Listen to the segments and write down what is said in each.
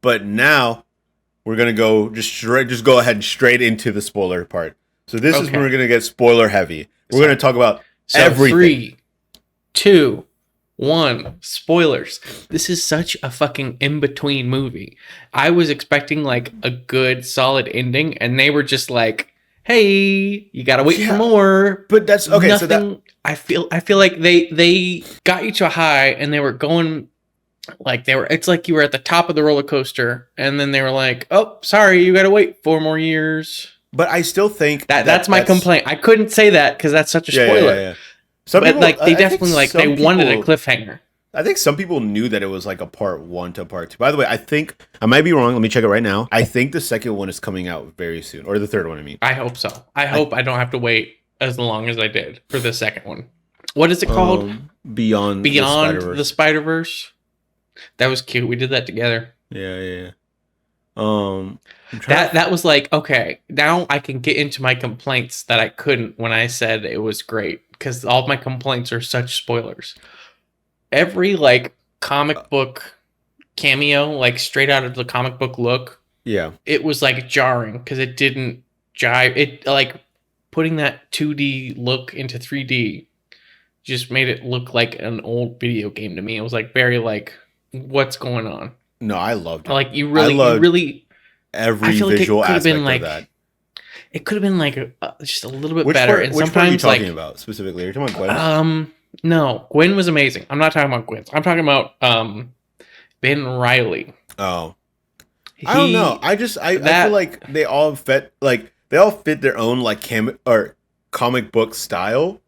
But now we're gonna go just go ahead and straight into the spoiler part. So this is when we're gonna get spoiler heavy. We're gonna talk about everything. 3, 2, 1, spoilers. This is such a fucking in-between movie. I was expecting like a good solid ending, and they were just like, hey, you gotta wait for more. But that's okay. Nothing, So that I feel like they got you to a high, and they were going like it's like you were at the top of the roller coaster, and then they were like, oh, sorry, you gotta wait 4 more years. But I still think that's my complaint. I couldn't say that because that's such a spoiler. Yeah. But people, like they definitely like they wanted a cliffhanger. I think some people knew that it was like a part 1 to part 2. By the way, I think I might be wrong. Let me check it right now. I think the second one is coming out very soon, or the third one. I mean, I hope so. I hope I don't have to wait as long as I did for the second one. What is it called? Beyond the Spider-Verse. That was cute. We did that together. Yeah. That was like, okay, now I can get into my complaints that I couldn't when I said it was great, because all of my complaints are such spoilers. Every like comic book cameo, like straight out of the comic book look, it was like jarring because it didn't jive. It like putting that 2D look into 3D just made it look like an old video game to me. It was like very like, what's going on? No, I loved it. Like you really every visual aspect of that. It could have been like just a little bit which better. Which part are you talking about specifically? Are you talking about Gwen? No, Gwen was amazing. I'm not talking about Gwen. I'm talking about Ben Reilly. Oh, I don't know. I feel like they all fit their own like comic book style.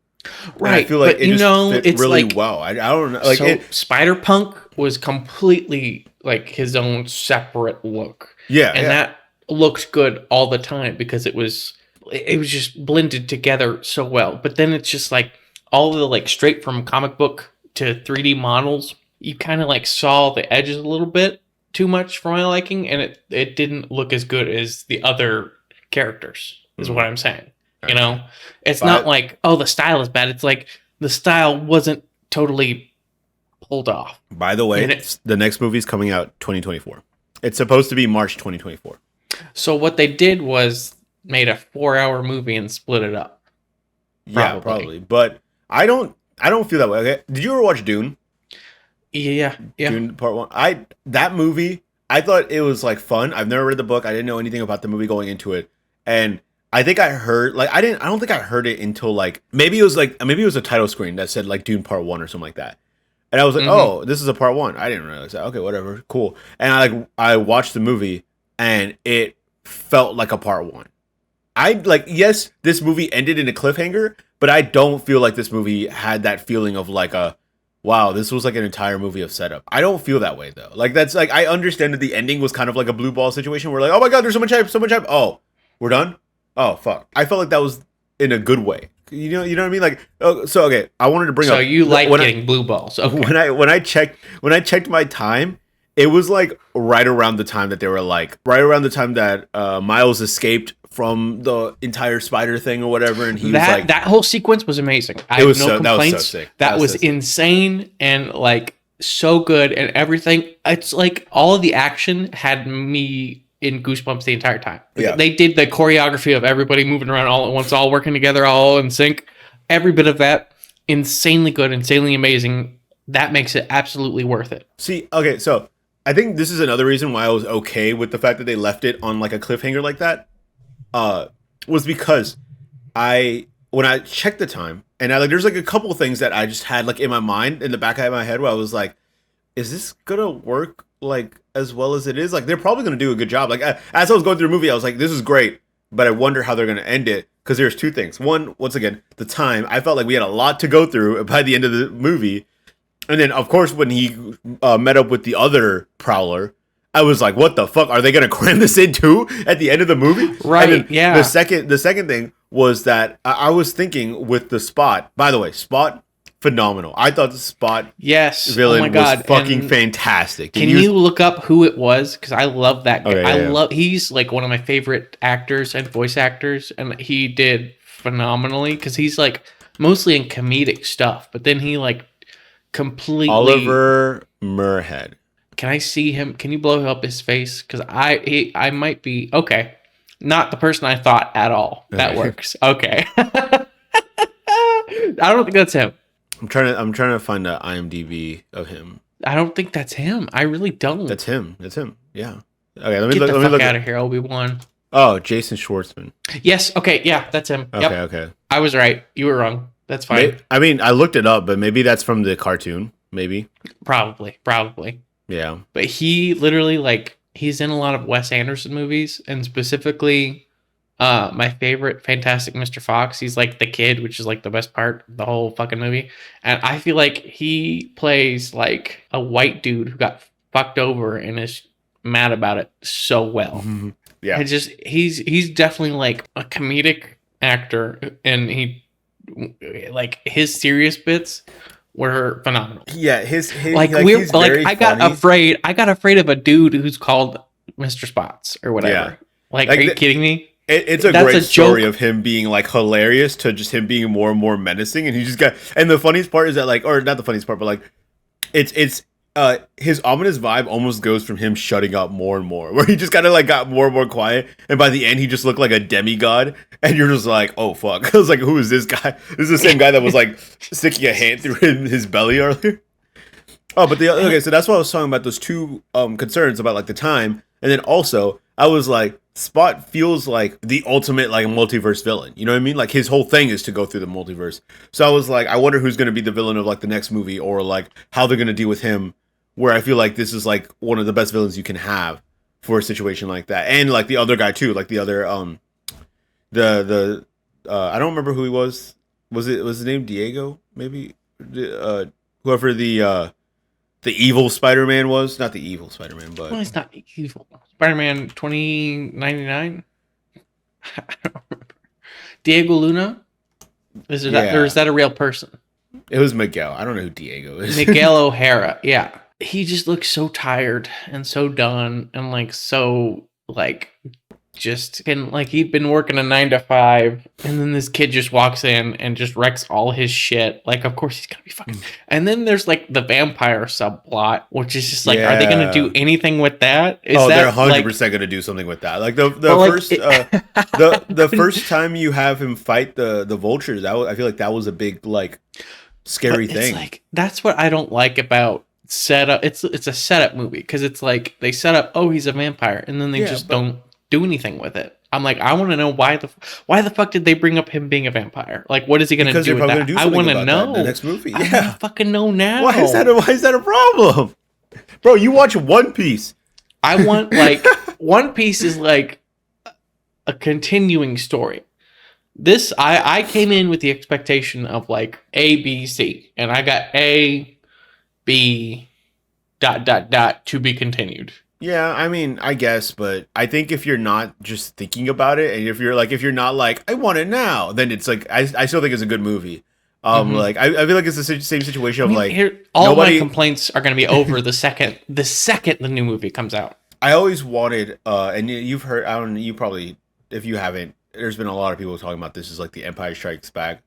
Right. And I feel like but it just fit it's really like, well. I don't know. Like Spider-Punk was completely like his own separate look. Yeah. And that looked good all the time because it was just blended together so well. But then it's just like all the like straight from comic book to 3D models, you kind of like saw the edges a little bit too much for my liking, and it didn't look as good as the other characters, is what I'm saying. You know, it's not like, oh, the style is bad. It's like the style wasn't totally pulled off. By the way, the next movie is coming out 2024. It's supposed to be March 2024. So what they did was made a 4-hour movie and split it up. Yeah, probably. But I don't feel that way. Okay, did you ever watch Dune? Yeah. Dune Part 1. That movie, I thought it was like fun. I've never read the book. I didn't know anything about the movie going into it, and I think I heard like I don't think I heard it until like maybe it was a title screen that said like Dune Part 1 or something like that. And I was like, oh, this is a part 1. I didn't realize that. Okay, whatever, cool. And I watched the movie and it felt like a part 1. Yes, this movie ended in a cliffhanger, but I don't feel like this movie had that feeling of like wow, this was like an entire movie of setup. I don't feel that way though. Like that's like I understand that the ending was kind of like a blue ball situation where like, oh my god, there's so much hype. Oh, we're done. Oh fuck! I felt like that was in a good way. You know what I mean? Like, okay. I wanted to bring up. So you like getting blue balls? Okay. When I checked my time, it was like right around the time that Miles escaped from the entire spider thing or whatever, and he was like that whole sequence was amazing. I have no complaints. That was so sick. That was insane and like so good and everything. It's like all of the action had me in goosebumps the entire time. Yeah. They did the choreography of everybody moving around all at once, all working together, all in sync. Every bit of that, insanely good, insanely amazing. That makes it absolutely worth it. See, okay, so I think this is another reason why I was okay with the fact that they left it on like a cliffhanger like that. Was because when I checked the time and there's like a couple of things that I just had like in my mind, in the back of my head, where I was like, is this gonna work like as well as it is? Like they're probably gonna do a good job. Like as I was going through the movie, I was like, this is great, but I wonder how they're gonna end it, because there's two things. One, once again, the time. I felt like we had a lot to go through by the end of the movie, and then of course when he met up with the other Prowler, I was like, what the fuck? Are they gonna cram this in too at the end of the movie? Right. Yeah. The second thing was that I was thinking with the Spot. By the way, Spot, phenomenal. I thought the Spot villain was fucking fantastic. Can you look up who it was? Because I love that guy. Okay, he's like one of my favorite actors and voice actors, and he did phenomenally because he's like mostly in comedic stuff, but then he like completely Oliver Murhead. Can I see him? Can you blow up his face? Because I might be okay. Not the person I thought at all. That Okay. works. Okay. I don't think that's him. I'm trying to find the IMDb of him. I don't think that's him. I really don't. That's him. That's him. Yeah. Okay, Get the fuck out of here, Obi-Wan. Oh, Jason Schwartzman. Yes. Okay. Yeah, that's him. Okay, Yep. okay. I was right. You were wrong. That's fine. I mean, I looked it up, but maybe that's from the cartoon. Maybe. Probably. Yeah. But he literally he's in a lot of Wes Anderson movies, and specifically my favorite Fantastic Mr. Fox. He's like the kid, which is like the best part of the whole fucking movie. And I feel like he plays like a white dude who got fucked over and is mad about it so well. Yeah. It's just he's definitely like a comedic actor, and he like his serious bits were phenomenal. Yeah, his like he's very I got funny. afraid of a dude who's called Mr. Spots or whatever. Yeah. Like, are you kidding me? It's a That's great a story joke. of him being like hilarious to just him being more and more menacing, and he just got. And the funniest part is that like, or not the funniest part, but like, it's his ominous vibe almost goes from him shutting up more and more, where he just kind of like got more and more quiet, and by the end he just looked like a demigod, and you're just like, oh fuck, I was like, who is this guy? This is the same guy that was like sticking a hand through his belly earlier. Oh, but okay, so that's what I was talking about. Those two concerns about like the time, and then also I was like, Spot feels like the ultimate like multiverse villain. You know what I mean? Like his whole thing is to go through the multiverse. So I was like, I wonder who's going to be the villain of like the next movie, or like how they're going to deal with him. Where I feel like this is like one of the best villains you can have for a situation like that, and like the other guy too, like the other the I don't remember who he was. Was his name Diego? Maybe whoever the evil Spider-Man was, not the evil Spider-Man, but Well, he's not evil. Spider-Man 2099. I don't remember. Diego Luna. Is it or is that a real person? It was Miguel. I don't know who Diego is. Miguel O'Hara. Yeah. He just looks so tired and so done and like so like just and like he'd been working a 9 to 5 and then this kid just walks in and just wrecks all his shit. Like of course he's gonna be fucking. And then there's like the vampire subplot, which is just like, are they gonna do anything with that? They're 100% gonna do something with that. Like the first the first time you have him fight the vultures, I feel like that was a big like scary thing. Like that's what I don't like about setup. It's a setup movie because it's like they set up, oh, he's a vampire, and then they don't do anything with it. I'm like, I want to know why the fuck did they bring up him being a vampire? Like, what is he going to do with that? I want to know. The next movie. Yeah. I want to fucking know now. Why is that a problem? Bro, you watch One Piece. I want like One Piece is like a continuing story. This I came in with the expectation of like A, B, C, and I got A, B, ... to be continued. Yeah, I mean, I guess, but I think if you're not just thinking about it, and if you're not like, I want it now, then it's like, I still think it's a good movie. Like I feel like it's the same situation of like all my complaints are going to be over the second the new movie comes out. I always wanted, and you've heard, I don't know, you probably, if you haven't, there's been a lot of people talking about this is like the Empire Strikes Back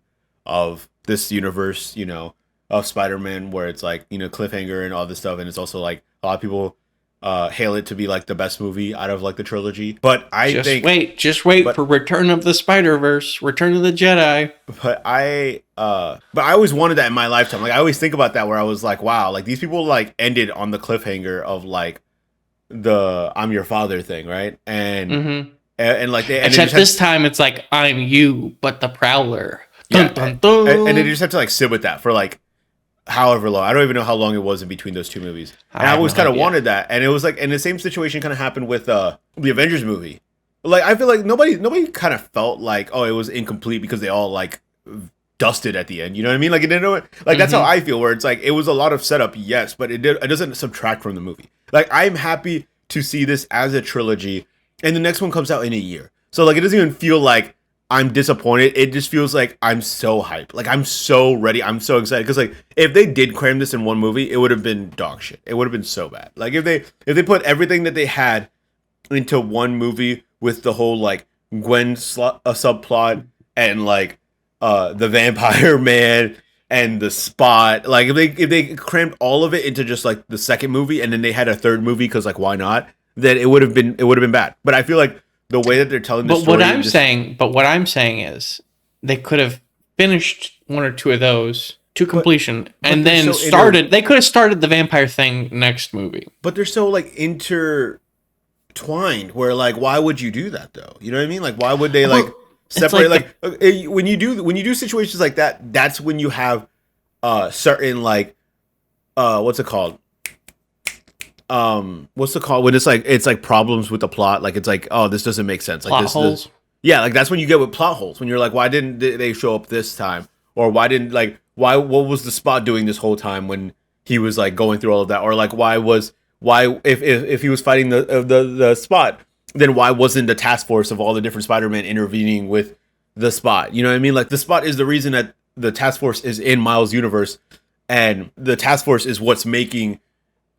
of this universe, you know, of Spider-Man, where it's like, you know, cliffhanger and all this stuff, and it's also like a lot of people hail it to be like the best movie out of like the trilogy. But just wait for Return of the Spider-Verse, Return of the Jedi. But I always wanted that in my lifetime. Like I always think about that, where I was like, wow, like these people like ended on the cliffhanger of like the I'm your father thing, right? And and like they, except this time it's like I'm you, but the Prowler. Yeah, dun, dun, dun. And they just have to like sit with that for like however long. I don't even know how long it was in between those two movies. And I always kind of wanted that. And it was like, and the same situation kind of happened with the Avengers movie. Like I feel like nobody kind of felt like, oh, it was incomplete because they all like dusted at the end. You know what I mean? Like it didn't know like that's how I feel. Where it's like it was a lot of setup, yes, but it doesn't subtract from the movie. Like I'm happy to see this as a trilogy, and the next one comes out in a year. So like it doesn't even feel like I'm disappointed. It just feels like I'm so hyped. Like I'm so ready. I'm so excited because like if they did cram this in one movie, it would have been dog shit. It would have been so bad. Like if they put everything that they had into one movie with the whole like Gwen subplot and like the vampire man and the Spot. Like if they crammed all of it into just like the second movie, and then they had a third movie because like why not? Then it would have been bad. But I feel like the way that they're telling the But story, what I'm saying is they could have finished one or two of those to completion and they're then so started. They could have started the vampire thing next movie. but they're so like intertwined. Where like why would you do that though? You know what I mean? Like why would they like Well, it's separate? like When you do situations like that, that's when you have certain like what's it called? What's it called when it's like problems with the plot? Like it's like, oh, this doesn't make sense. Like plot this, holes. yeah, like that's when you get with plot holes. When you're like, why didn't they show up this time? Or why didn't like why what was the Spot doing this whole time when he was like going through all of that? Or like why if he was fighting the Spot, then why wasn't the task force of all the different Spider-Man intervening with the Spot? You know what I mean? Like the Spot is the reason that the task force is in Miles' universe, and the task force is what's making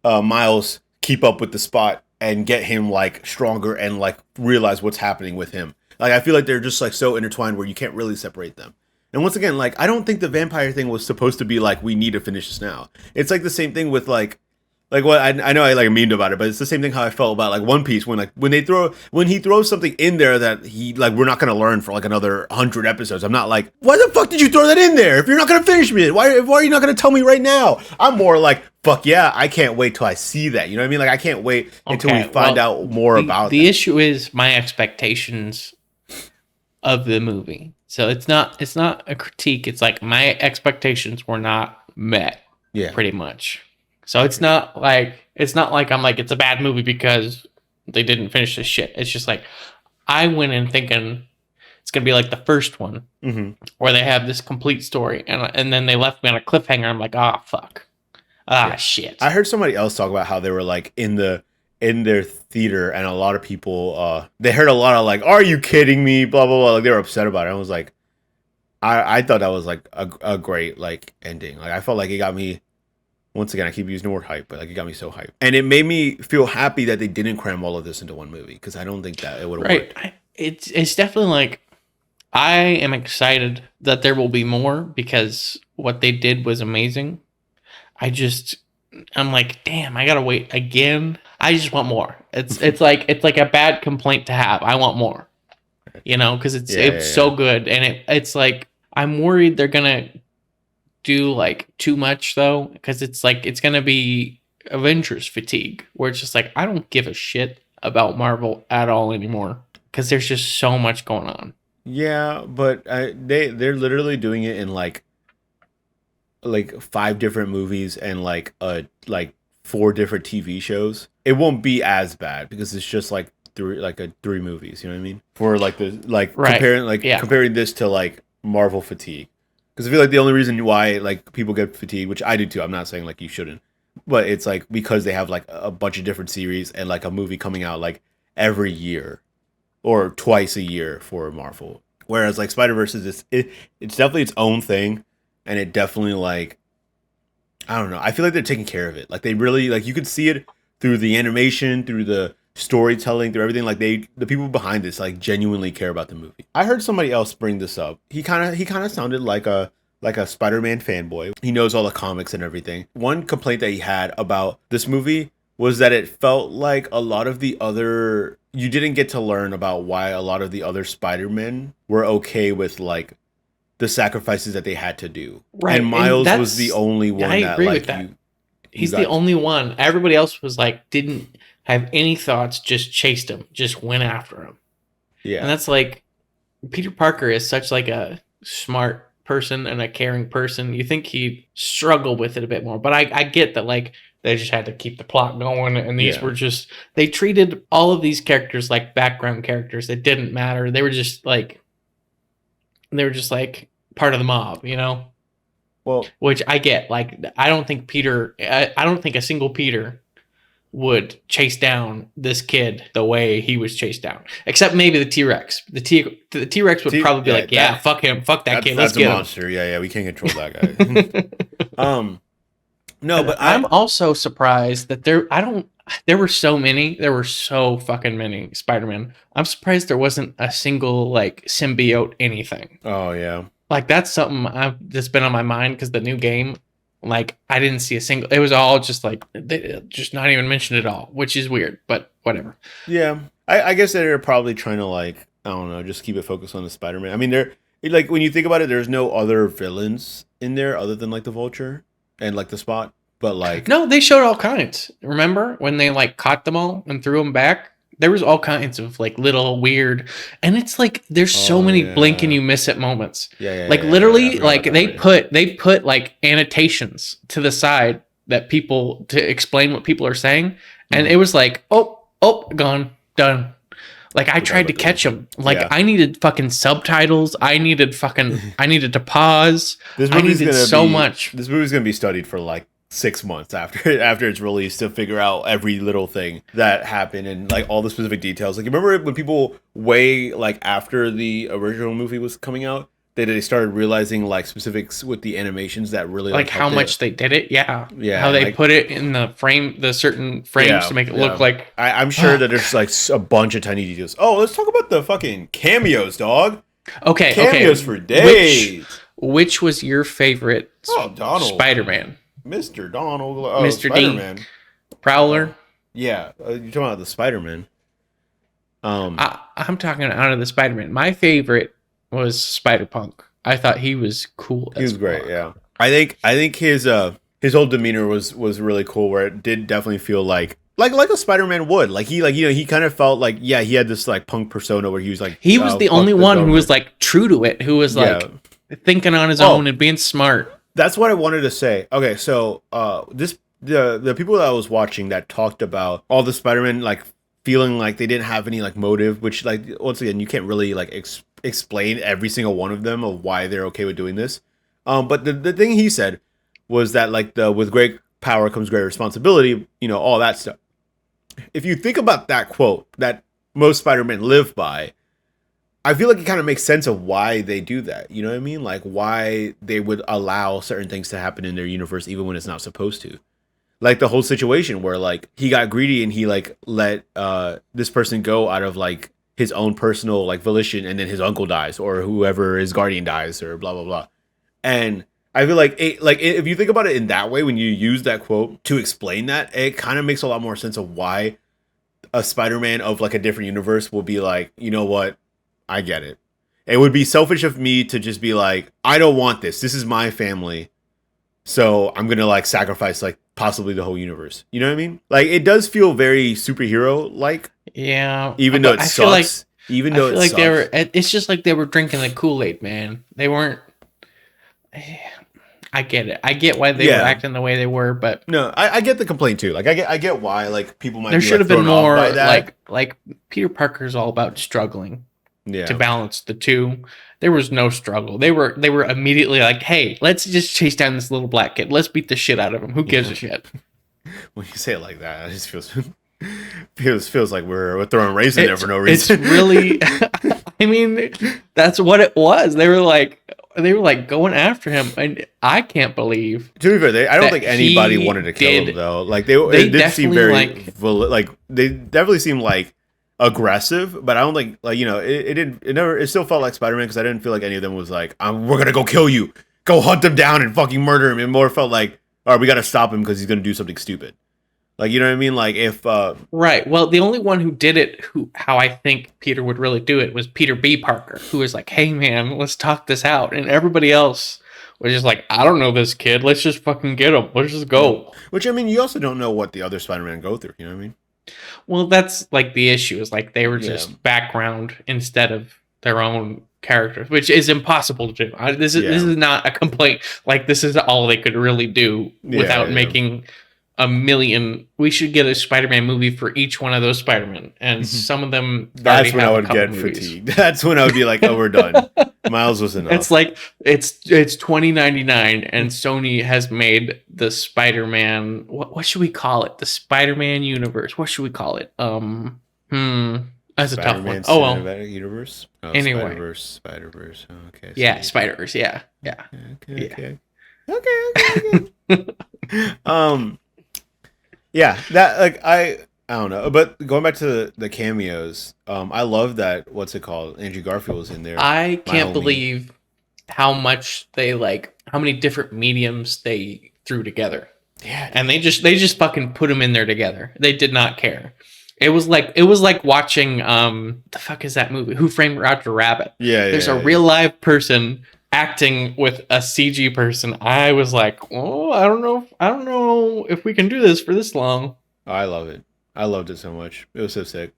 Miles keep up with the Spot and get him like stronger and like realize what's happening with him. Like I feel like they're just like so intertwined where you can't really separate them. And once again, like I don't think the vampire thing was supposed to be like we need to finish this now. It's like the same thing with like what I know I like memed about it, but it's the same thing how I felt about like One Piece when he throws something in there that he like we're not gonna learn for like another 100 episodes. I'm not like, why the fuck did you throw that in there if you're not gonna finish me? Why are you not gonna tell me right now? I'm more like, fuck yeah, I can't wait till I see that. You know what I mean? Like I can't wait until we find out more about the that. issue is my expectations of the movie. So it's not a critique. It's like my expectations were not met. Yeah. Pretty much. So it's not like I'm like it's a bad movie because they didn't finish this shit. It's just like I went in thinking it's gonna be like the first one, where they have this complete story, and then they left me on a cliffhanger. I'm like, fuck, shit. I heard somebody else talk about how they were like in their theater, and a lot of people they heard a lot of like, are you kidding me? Blah blah blah. Like they were upset about it. I was like, I thought that was like a great like ending. Like I felt like it got me. Once again, I keep using the word hype, but like it got me so hyped, and it made me feel happy that they didn't cram all of this into one movie because I don't think that it would have worked. It's definitely like I am excited that there will be more because what they did was amazing. I'm like, damn, I gotta wait again. I just want more. It's like a bad complaint to have. I want more, because it's so good, and it's like I'm worried they're gonna do like too much though, because it's like it's gonna be Avengers fatigue, where it's just like I don't give a shit about Marvel at all anymore because there's just so much going on. Yeah, but they're literally doing it in like 5 different movies and like 4 different TV shows. It won't be as bad because it's just like 3 movies. You know what I mean? For like the comparing this to like Marvel fatigue. Because I feel like the only reason why like people get fatigued, which I do too, I'm not saying like you shouldn't, but it's like because they have like a bunch of different series and like a movie coming out like every year or twice a year for Marvel. Whereas like Spider-Verse it's definitely its own thing, and it definitely like I don't know. I feel like they're taking care of it. Like they really like you could see it through the animation, through the storytelling, through everything. Like the people behind this like genuinely care about the movie. I heard somebody else bring this up. He kind of sounded like a Spider-Man fanboy. He knows all the comics and everything. One complaint that he had about this movie was that it felt like a lot of the other you didn't get to learn about why a lot of the other Spider-Men were okay with like the sacrifices that they had to do. Right. And Miles was the only one I that agree like with that. He's the only one. Everybody else was like didn't have any thoughts, just chased him, just went after him. Yeah. And that's like Peter Parker is such like a smart person and a caring person. You think he'd struggle with it a bit more. But I get that like they just had to keep the plot going, and these were just they treated all of these characters like background characters that didn't matter. They were just like part of the mob, Well, which I get. Like I don't think a single Peter would chase down this kid the way he was chased down, except maybe the T-Rex. The T-Rex would probably be like, fuck him, fuck that kid. Let's get him. That's a monster. Yeah, we can't control that guy. No, but I'm also surprised that there were so fucking many Spider-Man. I'm surprised there wasn't a single like symbiote anything. Oh yeah. like that's something that's been on my mind because the new game, like I didn't see a single. It was all just like just not even mentioned at all, which is weird, but whatever. Yeah, I guess they're probably trying to like I don't know, just keep it focused on the Spider-Man. I mean, they're like when you think about it, there's no other villains in there other than like the Vulture and like the Spot. But like, No, they showed all kinds. Remember when they like caught them all and threw them back? There was all kinds of like little weird, and it's like there's so oh many blink and yeah, you miss it moments. Like yeah. I literally, forgot like about that part. they put like annotations to the side that people to explain what people are saying, and Mhm. it was like, gone, done. Like I Forgot tried to about those. catch them. Like Yeah, I needed fucking subtitles. I needed to pause. this I movie's needed gonna so be much. this movie's gonna be studied for like 6 months after it's released to figure out every little thing that happened and like all the specific details. Like, you remember when people way like after the original movie was coming out, they started realizing like specifics with the animations that really like Like how helped it. much they did it, yeah. Yeah, How and they like put it in the frame, the certain frames yeah, to make it look yeah. like, I'm sure oh that there's like a bunch of tiny details. Oh, let's talk about the fucking cameos, dog. okay. Cameos for Which days. which was your favorite Oh, Donald, Spider-Man? Mr. Donald, oh, Mr. Spider D, Man. Prowler? Yeah, you're talking about the Spider Man. I'm talking out of the Spider-Man. My favorite was Spider-Punk. I thought he was cool He as was great. fuck. Yeah, I think his whole demeanor was really cool. Where it did definitely feel like a Spider Man would. Like he kind of felt like yeah he had this like punk persona where he was like He was the only fuck the one who was government. like true to it, who was Yeah. like thinking on his Oh, own and being smart. that's what I wanted to say. Okay, so the people that I was watching that talked about all the Spider-Man like feeling like they didn't have any like motive, which like once again you can't really like explain every single one of them of why they're okay with doing this. But the thing he said was that like the with great power comes great responsibility, all that stuff. If you think about that quote that most Spider-Men live by, I feel like it kind of makes sense of why they do that. You know what I mean? Like why they would allow certain things to happen in their universe even when it's not supposed to. Like the whole situation where like he got greedy and he like let this person go out of like his own personal like volition and then his uncle dies or whoever his guardian dies or blah blah blah. And I feel like if you think about it in that way when you use that quote to explain that, it kind of makes a lot more sense of why a Spider-Man of like a different universe will be like, you know what? I get it. It would be selfish of me to just be like, I don't want this. This is my family. So I'm gonna like sacrifice like possibly the whole universe. You know what I mean? Like it does feel very superhero like, Yeah, even though but it sucks. Even I though feel it like they sucks. were. It's just like they were drinking the Kool-Aid, man. They weren't. I get it. I get why they were Yeah. acting the way they were, but No, I get the complaint too. Like I get why like people might there be should like have been thrown off more by that. like Peter Parker's all about struggling to Yeah. balance the two. There was no struggle. They were immediately like, "Hey, let's just chase down this little black kid. Let's beat the shit out of him. Who gives a shit?" When you say it like that, it just feels like we're throwing race in there for no It's reason. really I mean, that's what it was. They were like going after him, and I can't believe To be fair, I don't that think anybody he wanted to kill him did. though. Like They it did seem definitely very like like they definitely seemed like aggressive, but I don't think like it still felt like Spider Man because I didn't feel like any of them was like we're gonna go kill you, go hunt him down and fucking murder him. It more felt like all right, we gotta stop him because he's gonna do something stupid. Like you know what I mean? Like if right. Well, the only one who did it, how I think Peter would really do it, was Peter B. Parker, who was like, "Hey, man, let's talk this out," and everybody else was just like, "I don't know this kid. Let's just fucking get him. Let's just go." which I mean you also don't know what the other Spider Man go through. You know what I mean? Well, that's like the issue. Is like they were Yeah. just background instead of their own characters, which is impossible to do. This Yeah. is not a complaint. Like this is all they could really do without Yeah. making a million. We should get a Spider-Man movie for each one of those Spider-Man, and some of them already That's when have I a would couple get movies. fatigued. That's when I would be like, oh, we're done. Miles was enough. It's like it's 2099, and Sony has made the Spider-Man. What should we call it? The Spider-Man universe. What should we call it? That's a tough one. Spider-Man Oh well. Cinematic Universe. Oh, Anyway. Spider-Verse. Oh, okay. Yeah, Spider-Verse. Yeah, yeah. Okay. Okay. Yeah, that like I don't know, but going back to the cameos, I love that. What's it called? Andrew Garfield was in there. I My can't homie. believe how much they like how many different mediums they threw together. Yeah, And they just fucking put them in there together. They did not care. It was like watching the fuck is that movie? Who Framed Roger Rabbit? yeah, There's a yeah, real live person acting with a CG person. I was like, oh, I don't know if we can do this for this long. I love it. I loved it so much. It was so sick.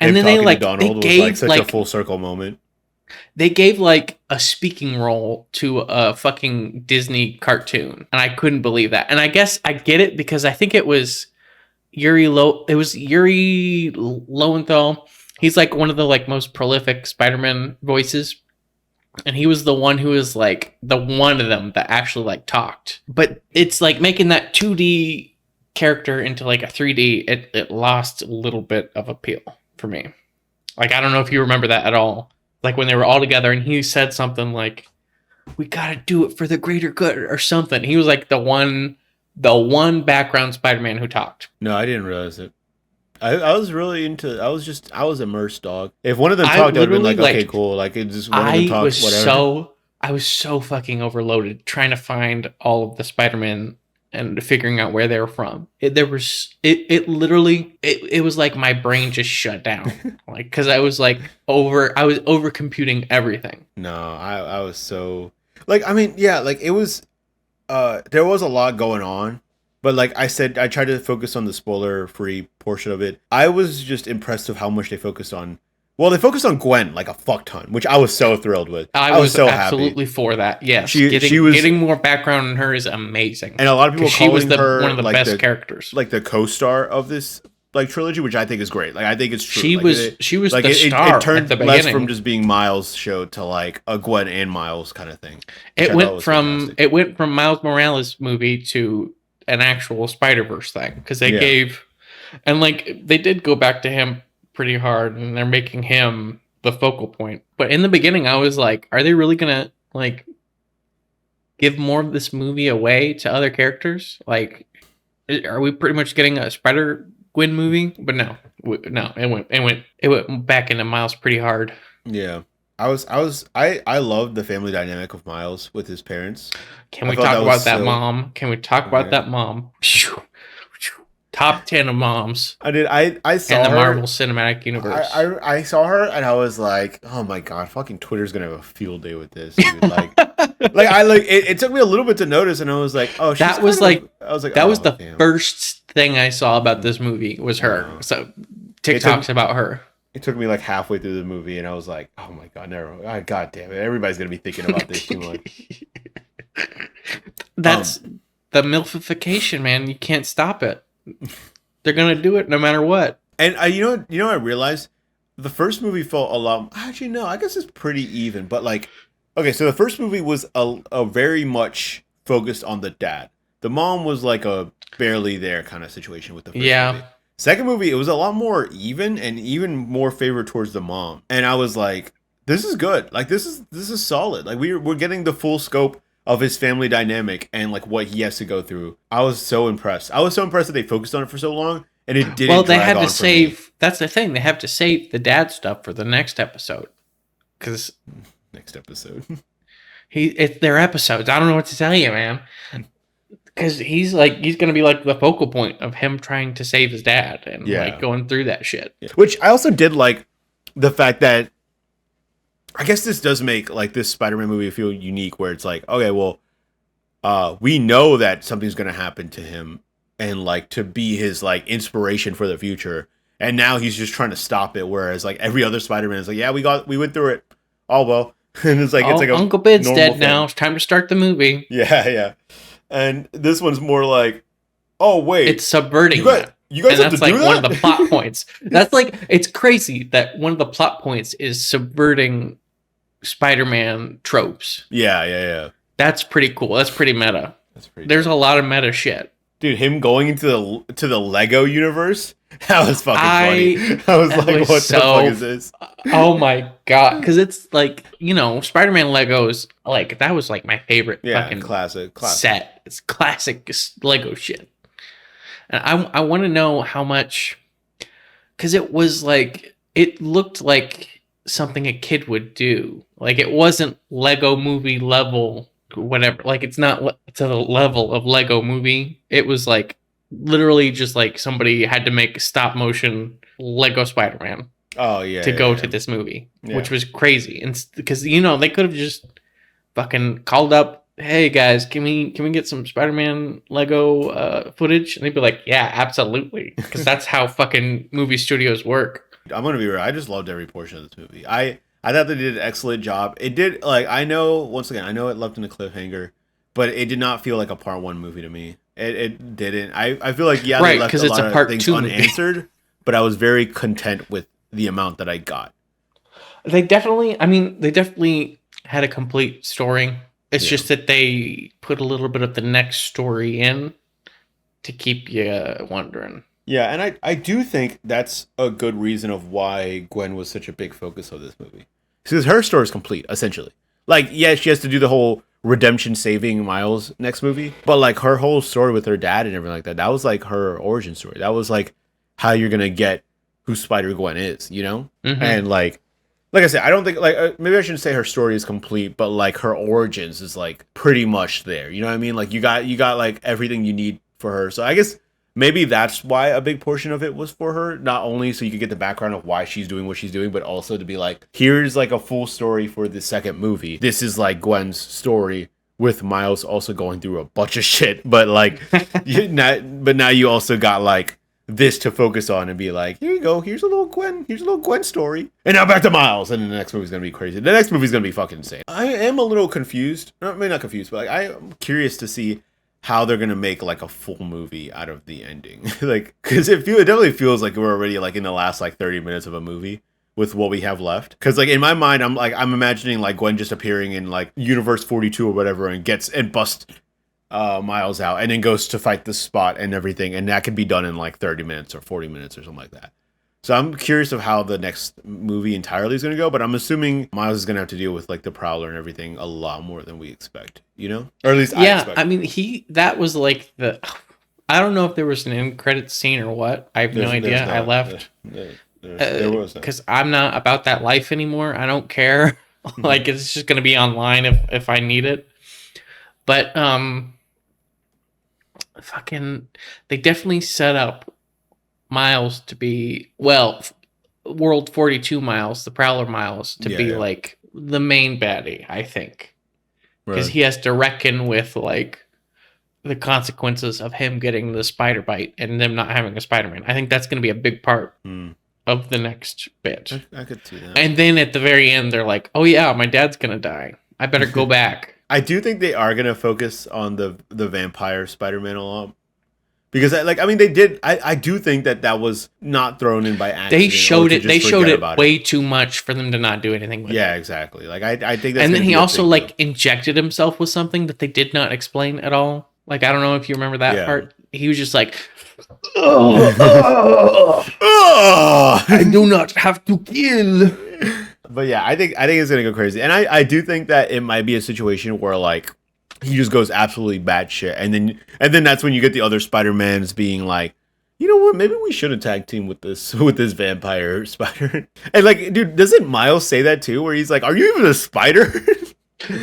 And Him then they talking to like they Donald was like gave such a like full circle moment. they gave like a speaking role to a fucking Disney cartoon, and I couldn't believe that. And I guess I get it because I think it was Yuri Lowenthal. He's like one of the like most prolific Spider-Man voices, and he was the one who was like the one of them that actually like talked. But it's like making that 2D character into like a 3D. It lost a little bit of appeal for me. Like I don't know if you remember that at all. Like when they were all together and he said something like, "We gotta do it for the greater good" or something. He was like the one background Spider-Man who talked. No, I didn't realize it. I was really into. I was immersed, dog. If one of them I talked, I would have been literally like, okay, like cool. Like it just one of them I talks, was whatever. so fucking overloaded trying to find all of the Spider-Man and figuring out where they were from. It literally it was like my brain just shut down. Like because I was over computing everything. No, I was so like I mean, yeah, like it was there was a lot going on, but like I said, I tried to focus on the spoiler free portion of it. I was just impressed with how much they focused on. Well, they focused on Gwen like a fuck ton, which I was so thrilled with. I I was was so happy. absolutely for that. Yes, She was, getting more background on her is amazing. and a lot of people Because she was calling the one her of the like best characters. the co-star of this like trilogy, which I think is great. Like I think it's true. She Like was she was like the star it turned at the less beginning. from just being Miles show to like a Gwen and Miles kind of thing, which It I thought went was from fantastic. it went from Miles Morales movie to an actual Spider Verse thing because they Yeah. gave and like they did go back to him pretty hard and they're making him the focal point. But in the beginning, I was like, are they really gonna like give more of this movie away to other characters? Like, are we pretty much getting a Spider Gwen movie? But no, no, it went back into Miles pretty hard. Yeah. I loved the family dynamic of Miles with his parents. Can I we thought talk that was about that so mom? Can we talk about okay. that mom? Top 10 of moms I did I in saw the her Marvel Cinematic I, Universe. I saw her and I was like, oh my god, fucking Twitter's gonna have a field day with this, dude. Like I like it took me a little bit to notice and I was like, oh she's that was kind of like I was like, that was oh the damn. first thing I saw about this movie was her. No. So It TikToks took about her. it took me like halfway through the movie and I was like, oh my god, never god damn it. Everybody's gonna be thinking about this too much. Um That's the milfification, man. You can't stop it. They're gonna do it no matter what. And I realized the first movie felt a lot. Actually, no, I guess it's pretty even. But like, okay, so the first movie was a very much focused on the dad. The mom was like a barely there kind of situation with the first Yeah. movie. Second movie, it was a lot more even and even more favored towards the mom. And I was like, this is good. Like this is solid. Like we're getting the full scope of his family dynamic and like what he has to go through. I was so impressed. I was so impressed that they focused on it for so long and it Well, didn't they drag had on to for me. save. That's the thing. They have to save the dad stuff for the next episode because Next episode. it's their episodes. I don't know what to tell you, man. Because he's gonna be like the focal point of him trying to save his dad and Yeah. like going through that shit. Yeah. Which I also did like the fact that I guess this does make like this Spider-Man movie feel unique where it's like, okay, well, we know that something's gonna happen to him and like to be his like inspiration for the future. And now he's just trying to stop it, whereas like every other Spider-Man is like, yeah, we went through it. All well. And it's Oh, like a Uncle Ben's normal dead thing. now. It's time to start the movie. Yeah, yeah. And this one's more like, oh wait, It's subverting you guys that. you guys And have to that's do like that? one of the plot points. That's like it's crazy that one of the plot points is subverting Spider-Man tropes. Yeah, yeah, yeah. That's pretty cool. That's pretty meta. That's pretty There's a lot of meta shit. dude, him going into the Lego universe, that was fucking funny. I was that like, was what the so fuck is this? Oh my god, because it's like Spider-Man Legos. Like that was like my favorite Yeah, fucking classic. set. It's classic Lego shit. And I want to know how much, because it was like it looked like something a kid would do. Like it wasn't Lego movie level whatever. Like it's not to the level of Lego movie. It was like literally just like somebody had to make stop motion Lego Spider-Man Oh yeah, to yeah, go yeah. to this movie, Yeah. which was crazy. And because they could have just fucking called up, hey guys, can we get some Spider-Man Lego footage? And they'd be like, yeah, absolutely, because that's how fucking movie studios work. I'm gonna be real. I just loved every portion of this movie. I thought they did an excellent job. It did like I know once again I know it left in a cliffhanger, but it did not feel like a part one movie to me. It didn't. I feel like yeah, Right, they left 'cause a it's lot a of part things two movie. unanswered, but I was very content with the amount that I got. They definitely had a complete story. It's Yeah. just that they put a little bit of the next story in to keep you wondering. Yeah, and I do think that's a good reason of why Gwen was such a big focus of this movie. Because her story is complete, essentially. Like, yeah, she has to do the whole redemption saving Miles next movie, but like her whole story with her dad and everything like that, that was like her origin story. That was like how you're gonna get who Spider-Gwen is, you know? Mhm. And like I said, I don't think like maybe I shouldn't say her story is complete, but like her origins is like pretty much there. You know what I mean? Like you got like everything you need for her. So I guess maybe that's why a big portion of it was for her, not only so you could get the background of why she's doing what she's doing, but also to be like, here's like a full story for the second movie. This is like Gwen's story with Miles also going through a bunch of shit, but like but now you also got like this to focus on and be like, here you go, here's a little Gwen story. And now back to Miles, and the next movie's gonna be crazy. The next movie's gonna be fucking insane. I am a little confused. Maybe not confused, but like I'm curious to see how they're gonna make like a full movie out of the ending. Like, cause it definitely feels like we're already like in the last like 30 minutes of a movie with what we have left. Cause like in my mind, I'm imagining like Gwen just appearing in like Universe 42 or whatever and busts Miles out and then goes to fight the Spot and everything, and that could be done in like 30 minutes or 40 minutes or something like that. So I'm curious of how the next movie entirely is going to go, but I'm assuming Miles is going to have to deal with like the Prowler and everything a lot more than we expect, you know? Or at least I expect. I mean, that was like I don't know if there was an end credits scene or what. I have no idea. I left. There was because I'm not about that life anymore. I don't care. Like it's just gonna be online if I need it. But fucking, they definitely set up Miles to be World 42 Miles, the Prowler Miles, to be like the main baddie. I think because he has to reckon with like the consequences of him getting the spider bite and them not having a Spider-Man. I think that's going to be a big part of the next bit. I could see that. And then at the very end, they're like, "Oh yeah, my dad's going to die. I better go back." I do think they are going to focus on the vampire Spider-Man a lot. Because they did. I do think that was not thrown in by accident. They showed it. They showed it way it. too much for them to not do anything with it. Yeah, exactly. Like I think that's and then he also like like injected himself with something that they did not explain at all. Like I don't know if you remember that part. He was just like, I do not have to kill. But yeah, I think it's gonna go crazy, and I do think that it might be a situation where like he just goes absolutely batshit, and then that's when you get the other Spider-Mans being like, you know what, maybe we should have tag team with this vampire spider. And like, dude, doesn't Miles say that too? Where he's like, "Are you even a spider?"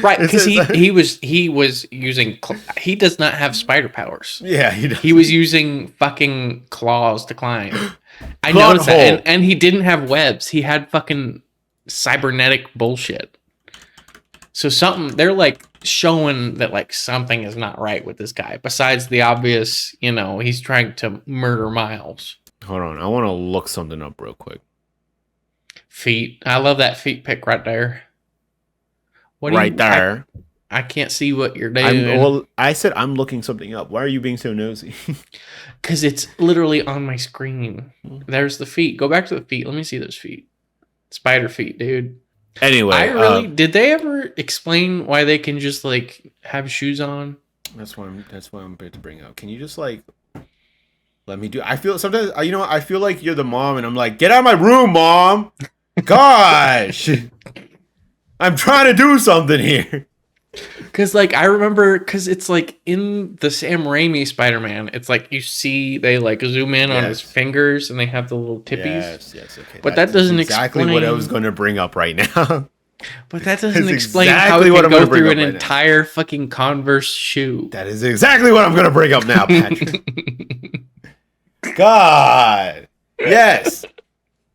Right, because he was using. He does not have spider powers. Yeah, he was using fucking claws to climb. I noticed that, and he didn't have webs. He had fucking cybernetic bullshit. So they're like showing that like something is not right with this guy. Besides the obvious, he's trying to murder Miles. Hold on, I want to look something up real quick. Feet. I love that feet pic right there. There. I can't see what you're doing. I said I'm looking something up. Why are you being so nosy? Because it's literally on my screen. There's the feet. Go back to the feet. Let me see those feet. Spider feet, dude. Anyway, did they ever explain why they can just like have shoes on? That's why I'm about to bring up. Can you just like let me do? I feel sometimes I feel like you're the mom, and I'm like, get out of my room, mom. Gosh, I'm trying to do something here. Because like I remember, because it's like in the Sam Raimi Spider-Man, it's like you see they like zoom in on his Yes. fingers and they have the little tippies. Yes. Okay, But that that's doesn't exactly what I was explain. going to bring up right now. But that doesn't That's explain how exactly it what can I'm going go to bring through up an right now. entire fucking Converse shoe. That is exactly what I'm going to bring up now, Patrick. God. Yes.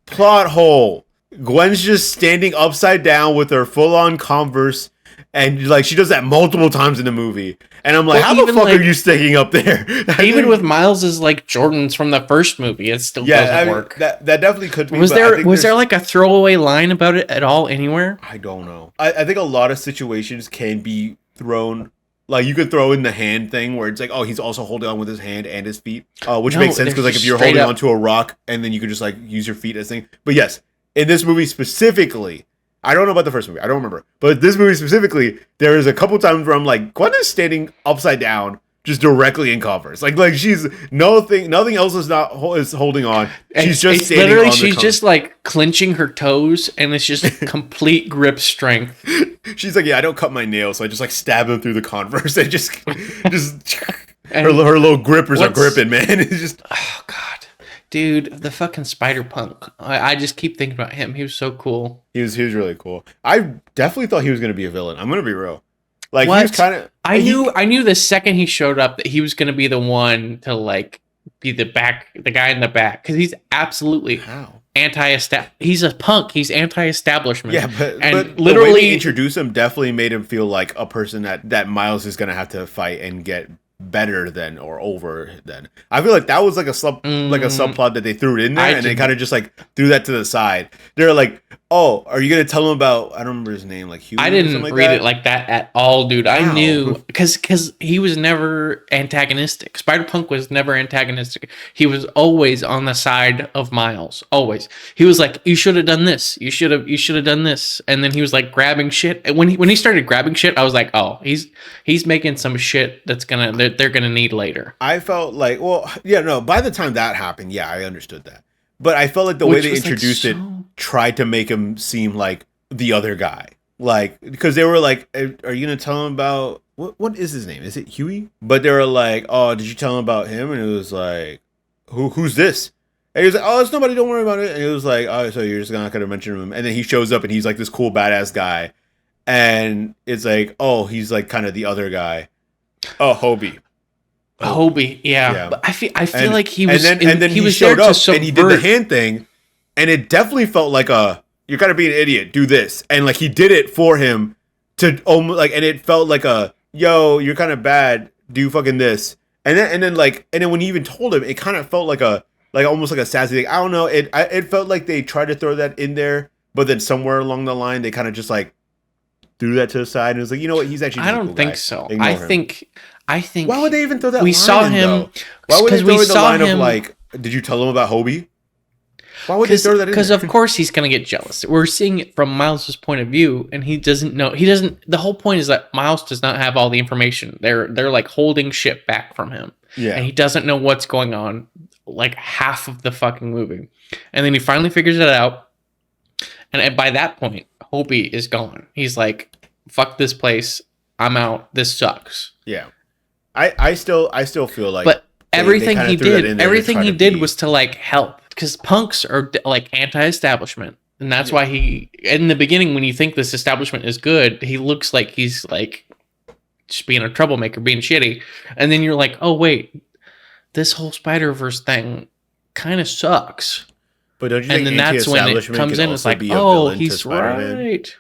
Plot hole. Gwen's just standing upside down with her full-on Converse, and like she does that multiple times in the movie. And I'm like, Well, how the even, fuck like- are you sticking up there? Even with Miles's like Jordans from the first movie, it still doesn't work. That definitely could be. Was but I there think was there there's- like a throwaway line about it at all anywhere? I don't know. I think a lot of situations can be thrown. Like you could throw in the hand thing where it's like, oh, he's also holding on with his hand and his feet, which No, makes sense they're because like if just you're straight holding up. onto a rock and then you could just like use your feet as thing. But yes, in this movie specifically, I don't know about the first movie. I don't remember, but this movie specifically, there is a couple times where I'm like, Gwen is standing upside down, just directly in Converse. Like she's nothing else is holding on. She's just It's standing literally on the she's Converse. just like clenching her toes, and it's just just grip strength. She's like, yeah, I don't cut my nails, so I just like stab them through the Converse and just And her little grippers are what's- gripping, man. It's just Oh god, dude, the fucking Spider Punk. I just keep thinking about him. He was so cool. he was really cool. I definitely thought he was gonna be a villain. I'm gonna be real. Like he What? was kind of. I knew the second he showed up that he was gonna be the one to like be the guy in the back, because he's absolutely How? He's a punk. He's anti-establishment. Yeah, but And but the literally- way they introduce him definitely made him feel like a person that Miles is gonna have to fight and get better than or over than. I feel like that was like a subplot that they threw it in there, and they kind of just like threw that to the side. They're like, oh, are you gonna tell him about? I don't remember his name. Like Huey. I or didn't something read that? it like that at all, dude. I Wow. knew because he was never antagonistic. Spider-Punk was never antagonistic. He was always on the side of Miles. Always. He was like, "You should have done this. You should have done this." And then he was like grabbing shit. And when he started grabbing shit, I was like, "Oh, he's making some shit that's they're gonna need later." I felt like, well, yeah, no. By the time that happened, yeah, I understood that. But I felt like the way Which they was, like, introduced it so- tried to make him seem like the other guy. Like, because they were like, are you going to tell him about, what is his name? Is it Huey? But they were like, oh, did you tell him about him? And it was like, who's this? And he was like, oh, it's nobody, don't worry about it. And it was like, oh, so you're just not going to mention him. And then he shows up and he's like this cool, badass guy. And it's like, oh, he's like kind of the other guy. Oh, Hobie. Hobie, yeah. Yeah. But I feel like he was and then he he was showed there up to and he did the subvert. hand thing, and it definitely felt like you're gotta be an idiot, do this, and like he did it for him to almost like, and it felt like yo, you're kind of bad, do fucking this, and then when he even told him, it kind of felt like almost like a sassy thing. I don't know, it felt like they tried to throw that in there, but then somewhere along the line they kind of just like threw that to the side and it was like, you know what, he's actually I just a don't cool think guy. so. Ignore I him. think Why would they even throw that? we line saw in, him though? Why would they 'cause throw we in the saw line of him- like, did you tell him about Hobie? Why would they throw that in? Because there? of course he's gonna get jealous. We're seeing it from Miles's point of view, and he doesn't know. He doesn't. The whole point is that Miles does not have all the information. They're like holding shit back from him, Yeah. and he doesn't know what's going on. Like half of the fucking movie, and then he finally figures it out. And by that point, Hobie is gone. He's like, "Fuck this place. I'm out. This sucks." Yeah. I still feel like, But they everything kinda he threw that in did, there to everything try he to did be- was to like help, because punks are like anti-establishment, and that's why he, in the beginning, when you think this establishment is good, he looks like he's like just being a troublemaker, being shitty, and then you're like, oh wait, this whole Spider-Verse thing kind of sucks, But don't you and think then that's when it anti-establishment comes can in. It's also like, be a oh, villain to he's Spider-Man? right.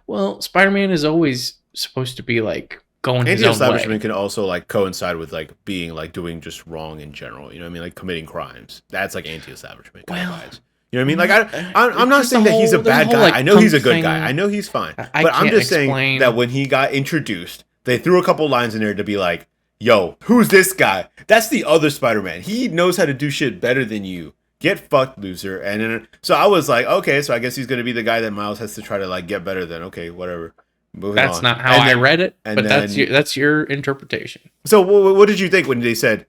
Well, Spider-Man is always supposed to be like going his own way. Anti-establishment can also like coincide with like being like doing just wrong in general. You know what I mean? Like committing crimes. That's like anti-establishment kind Well, of vibes. You know what I mean? Like I'm not there's saying a that he's a whole- there's bad whole, guy. like, I know he's a punk good thing. guy. I know he's fine. I But I'm can't just saying explain. that when he got introduced, they threw a couple lines in there to be like, yo, who's this guy? That's the other Spider-Man. He knows how to do shit better than you. Get fucked, loser. And then, so I was like, okay, so I guess he's going to be the guy that Miles has to try to like get better than. Okay, whatever. Moving That's on. not how And I then- read it, and but then- that's your interpretation. So what did you think when they said?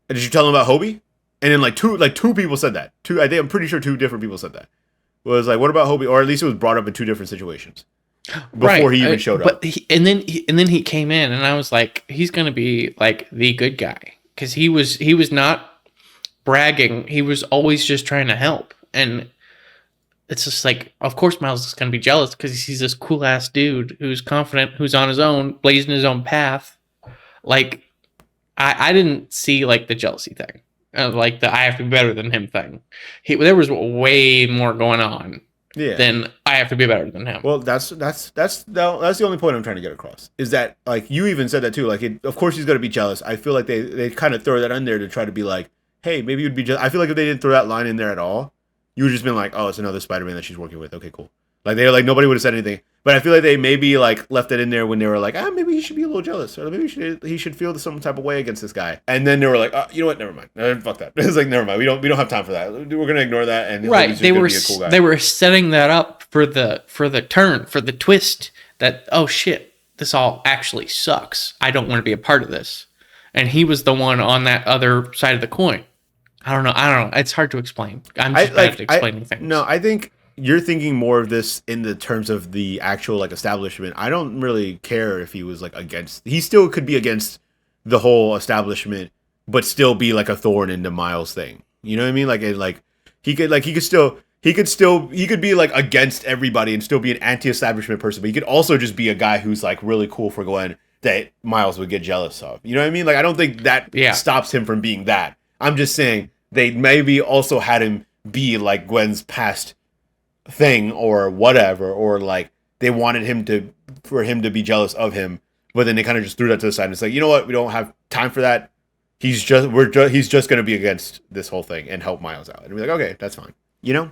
Did you tell them about Hobie? And then like two people said that. I'm pretty sure two different people said that. It was like, what about Hobie? Or at least it was brought up in two different situations. before Right. he even showed up. But and then he came in, and I was like, he's gonna be like the good guy because he was not bragging. He was always just trying to help, and it's just like, of course, Miles is gonna be jealous because he sees this cool ass dude who's confident, who's on his own, blazing his own path. Like, I didn't see like the jealousy thing, like the I have to be better than him thing. There was way more going on Yeah. than I have to be better than him. Well, that's the only point I'm trying to get across. Is that, like, you even said that too. Like, of course he's gonna be jealous. I feel like they kind of throw that in there to try to be like, hey, maybe you'd be just. I feel like if they didn't throw that line in there at all, you would just been like, oh, it's another Spider-Man that she's working with. Okay, cool. Like, they like nobody would have said anything. But I feel like they maybe like left it in there when they were like, maybe he should be a little jealous, or maybe he should feel some type of way against this guy. And then they were like, you know what? Never mind. Fuck that. It's like, never mind. We don't have time for that. We're gonna ignore that. And Right, he's just gonna be a cool guy. they were setting that up for the turn, for the twist that, oh shit, this all actually sucks. I don't want to be a part of this. And he was the one on that other side of the coin. I don't know. It's hard to explain. I'm just bad at explaining things. No, I think you're thinking more of this in the terms of the actual like establishment. I don't really care if he was like against. He still could be against the whole establishment, but still be like a thorn in the Miles thing. You know what I mean? He could be like against everybody and still be an anti-establishment person, but he could also just be a guy who's like really cool for Gwen that Miles would get jealous of. You know what I mean? Like, I don't think that stops him from being that. I'm just saying they maybe also had him be like Gwen's past thing or whatever, or like they wanted him to be jealous of him, but then they kind of just threw that to the side and it's like, you know what, we don't have time for that. He's just going to be against this whole thing and help Miles out, and be like, okay, that's fine, you know.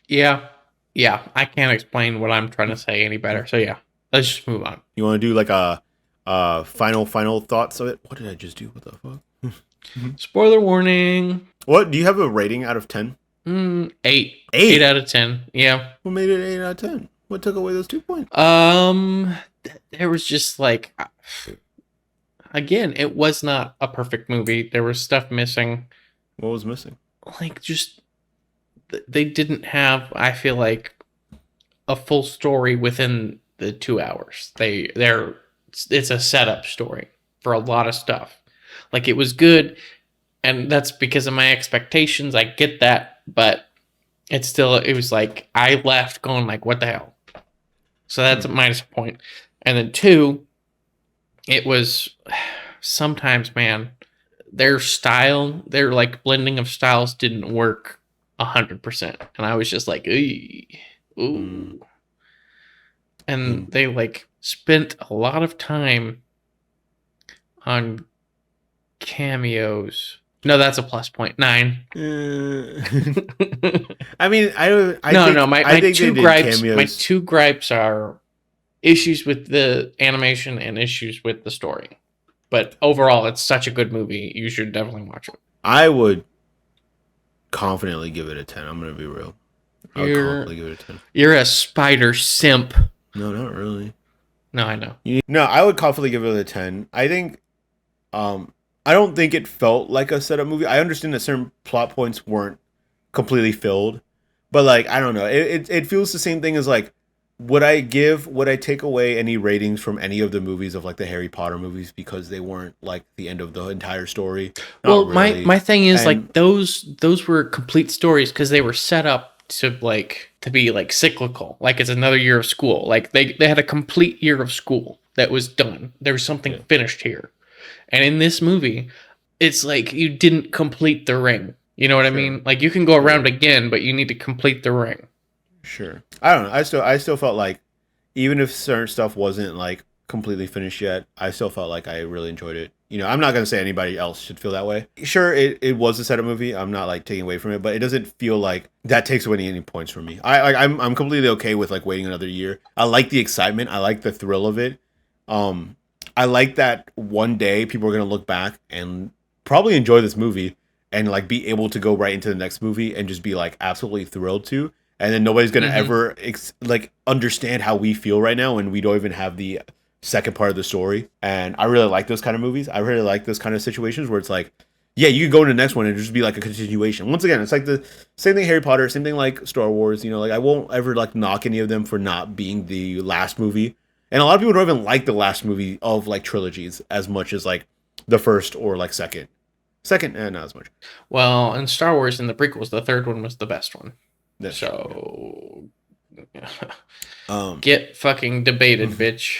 Yeah, I can't explain what I'm trying to say any better, so yeah, let's just move on. You want to do like a final thoughts of it? What did I just do? What the fuck? Spoiler warning. What do you have a rating out of 10? 8. 8 out of 10. Yeah. What made it 8 out of 10? What took away those 2 points? There was just like, again, it was not a perfect movie. There was stuff missing. What was missing? Like, just they didn't have, I feel like, a full story within the 2 hours. It's a setup story for a lot of stuff. Like, it was good, and that's because of my expectations. I get that, but it was like, I left going like, what the hell? So that's a minus point. And then 2, it was sometimes, man, their like blending of styles didn't work 100%. And I was just like, ooh. And they like spent a lot of time on cameos. No, that's a plus point. 9. I mean, my two gripes are issues with the animation and issues with the story. But overall, it's such a good movie. You should definitely watch it. I would confidently give it a 10. I'm going to be real. I would confidently give it a 10. You're a spider simp. No, not really. No, I know. No, I would confidently give it a 10. I think I don't think it felt like a setup movie. I understand that certain plot points weren't completely filled, but like, I don't know. It feels the same thing as like, would I take away any ratings from any of the movies of like the Harry Potter movies because they weren't like the end of the entire story? Not really. my thing is, like, those were complete stories because they were set up to be like cyclical. Like, it's another year of school. Like, they had a complete year of school that was done. There was something finished here. And in this movie, it's like you didn't complete the ring. You know what I mean? Like, you can go around again, but you need to complete the ring. Sure. I don't know. I still felt like, even if certain stuff wasn't like completely finished yet, I still felt like I really enjoyed it. You know, I'm not going to say anybody else should feel that way. Sure, it was a setup movie. I'm not like taking away from it, but it doesn't feel like that takes away any points from me. I'm completely okay with like waiting another year. I like the excitement. I like the thrill of it. I like that one day people are going to look back and probably enjoy this movie and like be able to go right into the next movie and just be like absolutely thrilled to. And then nobody's going to ever like understand how we feel right now, and we don't even have the second part of the story. And I really like those kind of movies. I really like those kind of situations where it's like, Yeah, you could go into the next one and just be like a continuation. Once again, it's like the same thing Harry Potter, same thing like Star Wars. You know, like I won't ever like knock any of them for not being the last movie. And a lot of people don't even like the last movie of like trilogies as much as like the first or like second. Second, not as much. Well, in Star Wars in the prequels, the third one was the best one. That's true. So Um, get fucking debated, bitch.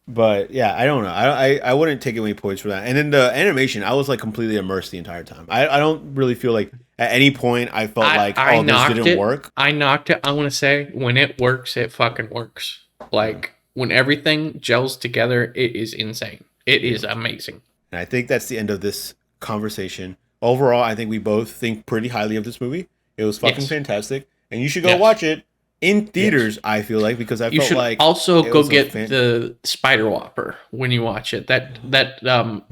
but yeah, I don't know. I wouldn't take away points for that. And then the animation, I was like completely immersed the entire time. I don't really feel like at any point I felt like, I oh, this knocked didn't it. work. I knocked it. I want to say when it works, it fucking works. Like when everything gels together, it is insane. It is amazing. And I think that's the end of this conversation. Overall, I think we both think pretty highly of this movie. It was fucking Yes. fantastic, and you should go Yes. watch it in Yes. theaters. I feel like because I You felt should like also it go was a get the Spider Whopper when you watch it. That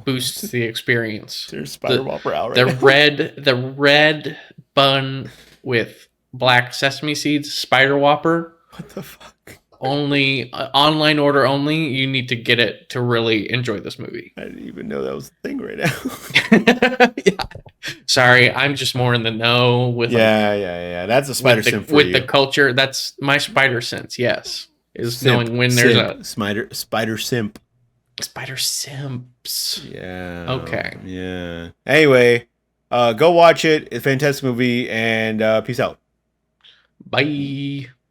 boosts the experience. There's Spider Whopper out right The now. red bun with black sesame seeds Spider Whopper. What the fuck? Only online order only. You need to get it to really enjoy this movie. I didn't even know that was a thing right now. Yeah. Sorry, I'm just more in the know with yeah. That's a spider with, simp the, for with you. the culture. That's my spider sense. Yes, is Simp, knowing when there's simp, spider simp. a spider simps. Yeah. Okay. Yeah. Anyway, go watch it. It's a fantastic movie, and peace out. Bye.